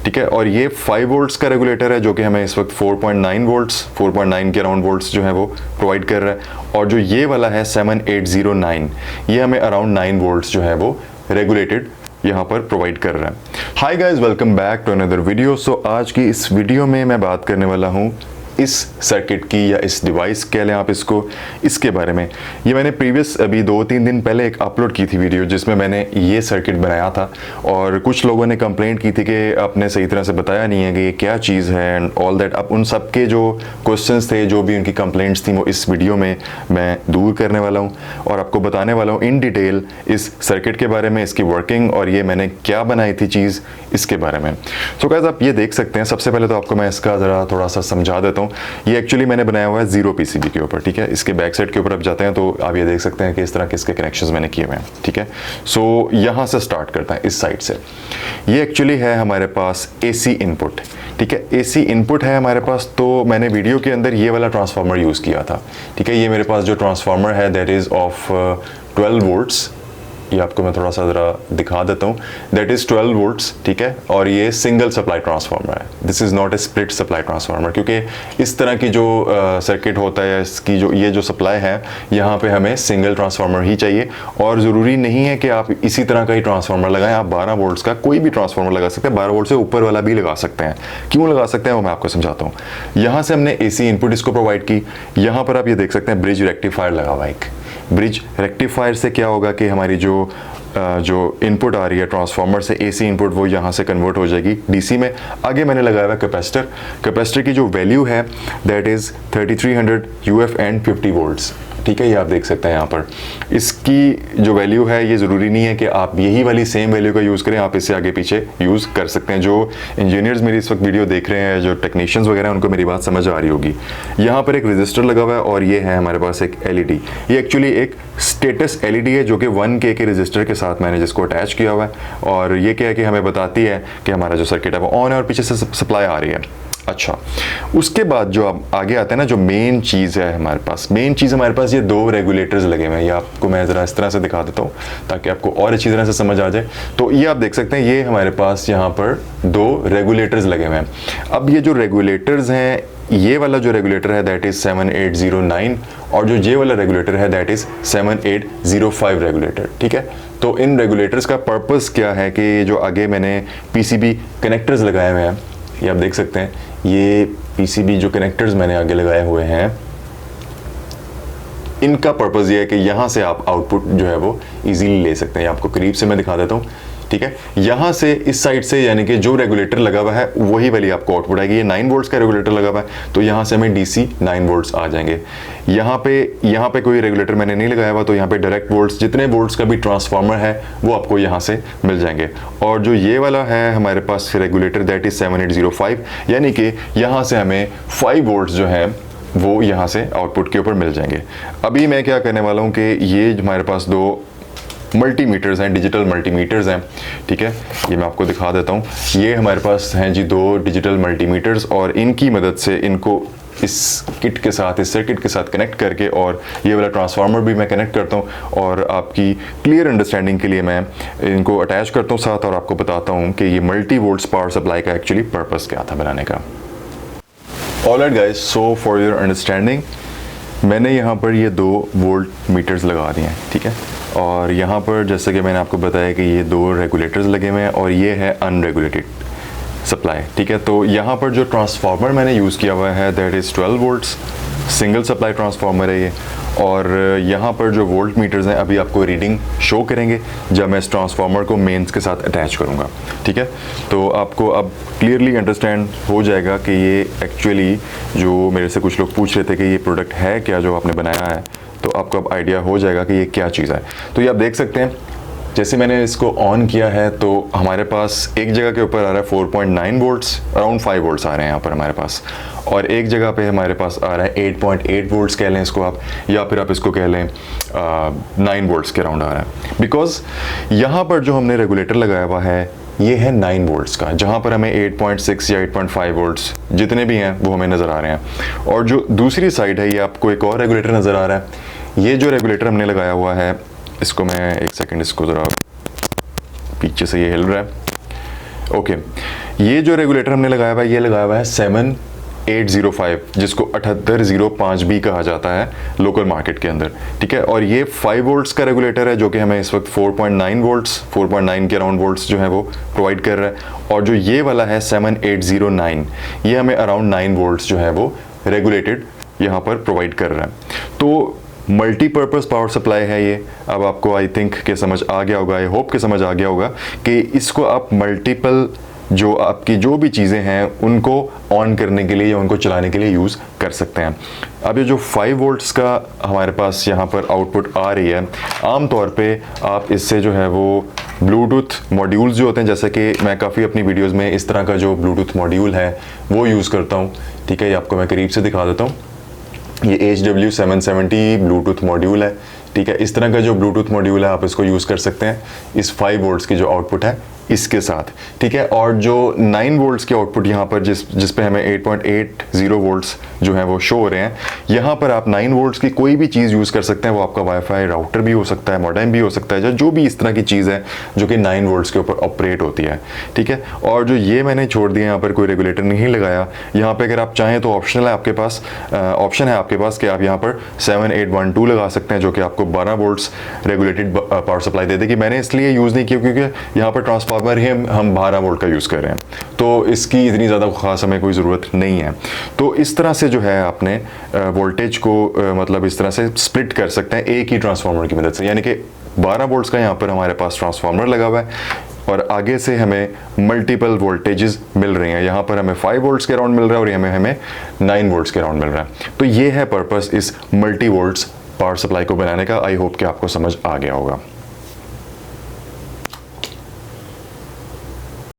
ठीक है। और ये 5 वोल्ट्स का रेगुलेटर है जो कि हमें इस वक्त 4.9 के अराउंड वोल्ट्स जो है वो प्रोवाइड कर रहा है। और जो ये वाला है 7809, ये हमें अराउंड 9 वोल्ट्स जो है वो रेगुलेटेड यहाँ पर प्रोवाइड कर रहा है। Hi guys, welcome back to another video. So आज की इस वीडियो में मैं बात करने वाला हूँ इस सर्किट की, या इस डिवाइस कह लें आप इसको, इसके बारे में। ये मैंने प्रीवियस अभी 2-3 दिन पहले एक अपलोड की थी वीडियो जिसमें मैंने ये सर्किट बनाया था, और कुछ लोगों ने कंप्लेंट की थी कि आपने सही तरह से बताया नहीं है कि ये क्या चीज़ है एंड ऑल दैट। अब उन सब के जो क्वेश्चंस थे, जो भी उनकी कंप्लेंट्स थी, वो इस वीडियो में मैं दूर करने वाला हूँ और आपको बताने वाला हूँ इन डिटेल इस सर्किट के बारे में, इसकी वर्किंग और ये मैंने क्या बनाई थी चीज़, इसके बारे में। सो गाइस, आप ये देख सकते हैं। सबसे पहले तो आपको मैं इसका ज़रा थोड़ा सा समझा देता हूँ। ये एक्चुअली मैंने बनाया हुआ है 0 पीसीबी के ऊपर, ठीक है। इसके बैक साइड के ऊपर आप जाते हैं तो आप ये देख सकते हैं कि इस तरह के इसके कनेक्शंस मैंने किए हुए हैं, ठीक है। सो यहाँ से स्टार्ट करता है, इस साइड से। ये एक्चुअली है हमारे पास एसी इनपुट, ठीक है। एसी इनपुट है हमारे पास। तो मैंने वीडियो के अंदर ये वाला ट्रांसफार्मर यूज़ किया था, ठीक है। ये मेरे पास जो ट्रांसफार्मर है दैट इज़ ऑफ 12 वोल्ट्स। ये आपको मैं थोड़ा सा ज़रा दिखा देता हूँ। दैट इज़ 12 वोल्ट्स, ठीक है। और ये सिंगल सप्लाई ट्रांसफार्मर है। This is not a split supply transformer, क्योंकि इस तरह की जो सर्किट होता है, इसकी जो ये जो सप्लाई है, यहाँ पे हमें सिंगल ट्रांसफार्मर ही चाहिए। और ज़रूरी नहीं है कि आप इसी तरह का ही ट्रांसफार्मर लगाएं। आप 12 वोल्ट्स का कोई भी ट्रांसफार्मर लगा सकते हैं, 12 वोल्ट से ऊपर वाला भी लगा सकते हैं। क्यों लगा सकते हैं वो मैं आपको समझाता हूँ। यहाँ से हमने AC इनपुट इसको प्रोवाइड की। यहाँ पर आप ये देख सकते हैं ब्रिज रेक्टिफायर लगा हुआ है एक। ब्रिज रेक्टिफायर से क्या होगा कि हमारी जो इनपुट आ रही है ट्रांसफार्मर से, AC इनपुट, वो यहाँ से कन्वर्ट हो जाएगी DC में। आगे मैंने लगाया हुआ कैपेसिटर। कैपेसिटर की जो वैल्यू है that is 3300 UF and 50 volts, ठीक है। ये आप देख सकते हैं यहाँ पर इसकी जो वैल्यू है। ये ज़रूरी नहीं है कि आप यही वाली सेम वैल्यू का यूज़ करें, आप इससे आगे पीछे यूज़ कर सकते हैं। जो इंजीनियर्स मेरी इस वक्त वीडियो देख रहे हैं, जो टेक्नीशियंस वगैरह हैं, उनको मेरी बात समझ आ रही होगी। यहाँ पर एक रजिस्टर लगा हुआ है और ये है हमारे पास एक LED। ये एक्चुअली एक स्टेटस LED है जो कि 1K के रजिस्टर के साथ मैंने जिसको अटैच किया हुआ है। और ये क्या है कि हमें बताती है कि हमारा जो सर्किट है वो ऑन है और पीछे से सप्लाई आ रही है। अच्छा, उसके बाद जो आप आगे आते हैं ना, जो मेन चीज़ है हमारे पास, मेन चीज़ हमारे पास ये 2 रेगुलेटर्स लगे हुए हैं। ये आपको मैं ज़रा इस तरह से दिखा देता हूँ ताकि आपको और अच्छी तरह से समझ आ जाए। तो ये आप देख सकते हैं, ये हमारे पास यहाँ पर 2 रेगुलेटर्स लगे हुए हैं। अब ये जो रेगुलेटर्स हैं, ये वाला जो रेगुलेटर है दैट इज़ 7809, और जो ये वाला रेगुलेटर है दैट इज़ 7805 रेगुलेटर, ठीक है। तो इन रेगुलेटर्स का पर्पस क्या है कि जो आगे मैंने PCB कनेक्टर्स लगाए हुए हैं, ये आप देख सकते हैं। ये PCB जो कनेक्टर्स मैंने आगे लगाए हुए हैं, इनका पर्पस ये है कि यहाँ से आप आउटपुट जो है वो इजीली ले सकते हैं। आपको करीब से मैं दिखा देता हूँ, ठीक है। यहाँ से इस साइड से, यानी कि जो रेगुलेटर लगा हुआ है वही वाली आपको आउटपुट आएगी। ये 9 वोल्ट्स का रेगुलेटर लगा हुआ है, तो यहाँ से हमें DC 9 वोल्ट्स आ जाएंगे। यहाँ पे कोई रेगुलेटर मैंने नहीं लगाया हुआ, तो यहाँ पे डायरेक्ट वोल्ट्स, जितने वोल्ट्स का भी ट्रांसफार्मर है वो आपको यहाँ से मिल जाएंगे। और जो ये वाला है हमारे पास रेगुलेटर दैट इज़ 7805, यानी कि यहाँ से हमें 5 वोल्ट्स जो है वो यहाँ से आउटपुट के ऊपर मिल जाएंगे। अभी मैं क्या करने वाला हूँ कि ये हमारे पास 2 मल्टीमीटर्स हैं, डिजिटल मल्टीमीटर्स हैं, ठीक है। ये मैं आपको दिखा देता हूँ। ये हमारे पास हैं जी 2 डिजिटल मल्टीमीटर्स, और इनकी मदद से इनको इस किट के साथ, इस सर्किट के साथ कनेक्ट करके, और ये वाला ट्रांसफार्मर भी मैं कनेक्ट करता हूँ, और आपकी क्लियर अंडरस्टैंडिंग के लिए मैं इनको अटैच करता हूँ साथ, और आपको बताता हूँ कि ये मल्टी वोल्ट्स पावर सप्लाई का एक्चुअली पर्पस क्या था बनाने का। Alright guys, so for your understanding, मैंने यहाँ पर ये 2 वोल्ट मीटर्स लगा दिए हैं, ठीक है। और यहाँ पर जैसे कि मैंने आपको बताया कि ये 2 रेगुलेटर्स लगे हुए हैं, और ये है अनरेगुलेटेड सप्लाई, ठीक है। तो यहाँ पर जो ट्रांसफार्मर मैंने यूज़ किया हुआ है that is 12 volts, single supply transformer है ये। और यहाँ पर जो वोल्ट मीटर्स हैं अभी आपको रीडिंग शो करेंगे जब मैं इस ट्रांसफार्मर को मेंस के साथ अटैच करूँगा, ठीक है। तो आपको अब क्लियरली अंडरस्टैंड हो जाएगा कि ये एक्चुअली, जो मेरे से कुछ लोग पूछ रहे थे कि ये प्रोडक्ट है क्या जो आपने बनाया है, तो आपको अब आइडिया हो जाएगा कि ये क्या चीज़ है। तो ये आप देख सकते हैं, जैसे मैंने इसको ऑन किया है तो हमारे पास एक जगह के ऊपर आ रहा है 4.9 वोल्ट्स, अराउंड 5 वोल्ट्स आ रहे हैं यहाँ पर हमारे पास, और एक जगह पे हमारे पास आ रहा है 8.8 वोल्ट्स कह लें इसको आप, या फिर आप इसको कह लें 9 वोल्ट्स के अराउंड आ रहा है। बिकॉज यहाँ पर जो हमने रेगुलेटर लगाया हुआ है ये है 9 वोल्ट्स का, जहाँ पर हमें 8.6 या 8.5 वोल्ट्स जितने भी हैं वो हमें नज़र आ रहे हैं। और जो दूसरी साइड है ये आपको एक और रेगुलेटर नज़र आ रहा है। ये जो रेगुलेटर हमने लगाया हुआ है, इसको मैं एक सेकंड, इसको ज़रा पीछे से ये हिल रहा है, ओके। ये जो रेगुलेटर हमने लगाया हुआ है, ये लगाया हुआ है 7805, जिसको 7805B कहा जाता है लोकल मार्केट के अंदर, ठीक है। और ये 5 वोल्ट्स का रेगुलेटर है जो कि हमें इस वक्त 4.9 के अराउंड वोल्ट्स जो है वो प्रोवाइड कर रहा है। और जो ये वाला है 7809, ये हमें अराउंड 9 वोल्ट्स जो है वो रेगुलेटेड यहाँ पर प्रोवाइड कर रहा है। तो मल्टीपर्पज़ पावर सप्लाई है ये। अब आपको आई थिंक के समझ आ गया होगा, आई होप के समझ आ गया होगा कि इसको आप मल्टीपल जो आपकी जो भी चीज़ें हैं उनको ऑन करने के लिए या उनको चलाने के लिए यूज़ कर सकते हैं। अब ये जो 5 वोल्ट्स का हमारे पास यहाँ पर आउटपुट आ रही है, आम तौर पे आप इससे जो है वो ब्लूटूथ मॉड्यूल्स जो होते हैं, जैसे कि मैं काफ़ी अपनी वीडियोज़ में इस तरह का जो ब्लूटूथ मॉड्यूल है वो यूज़ करता हूँ, ठीक है। ये आपको मैं करीब से दिखा देता हूँ। ये HW770 ब्लूटूथ मॉड्यूल है, ठीक है। इस तरह का जो ब्लूटूथ मॉड्यूल है आप इसको यूज़ कर सकते हैं इस 5 वोल्ट्स की जो आउटपुट है इसके साथ, ठीक है। और जो 9 वोल्ट्स के आउटपुट यहाँ पर जिस पे हमें 8.80 वोल्ट्स जो है वो शो हो रहे हैं, यहाँ पर आप 9 वोल्ट्स की कोई भी चीज़ यूज़ कर सकते हैं। वो आपका वाईफाई राउटर भी हो सकता है, मॉडेम भी हो सकता है, जो भी इस तरह की चीज़ है जो कि 9 वोल्ट्स के ऊपर ऑपरेट होती है, ठीक है। और जो ये मैंने छोड़ दिया, यहाँ पर कोई रेगुलेटर नहीं लगाया। यहाँ पर अगर आप चाहें तो ऑप्शनल है आपके पास, ऑप्शन है आपके पास कि आप यहाँ पर 7812 लगा सकते हैं जो कि आपको 12 वोल्ट्स रेगुलेटेड पावर सप्लाई दे देगी। मैंने इसलिए यूज़ नहीं किया क्योंकि यहाँ पर ट्रांसफार्मर ही हम 12 वोल्ट का यूज़ कर रहे हैं, तो इसकी इतनी ज़्यादा ख़ास हमें कोई ज़रूरत नहीं है। तो इस तरह से जो है आपने वोल्टेज को मतलब इस तरह से स्प्लिट कर सकते हैं एक ही ट्रांसफार्मर की मदद से। यानी कि 12 वोल्ट्स का यहाँ पर हमारे पास ट्रांसफार्मर लगा हुआ है और आगे से हमें मल्टीपल वोल्टेजेस मिल रही हैं। यहाँ पर हमें 5 वोल्ट्स के अराउंड मिल रहा है और ये हमें 9 वोल्ट्स के अराउंड मिल रहा है। तो ये है पर्पस इस मल्टी वोल्ट्स पावर सप्लाई को बनाने का। आई होप कि आपको समझ आ गया होगा।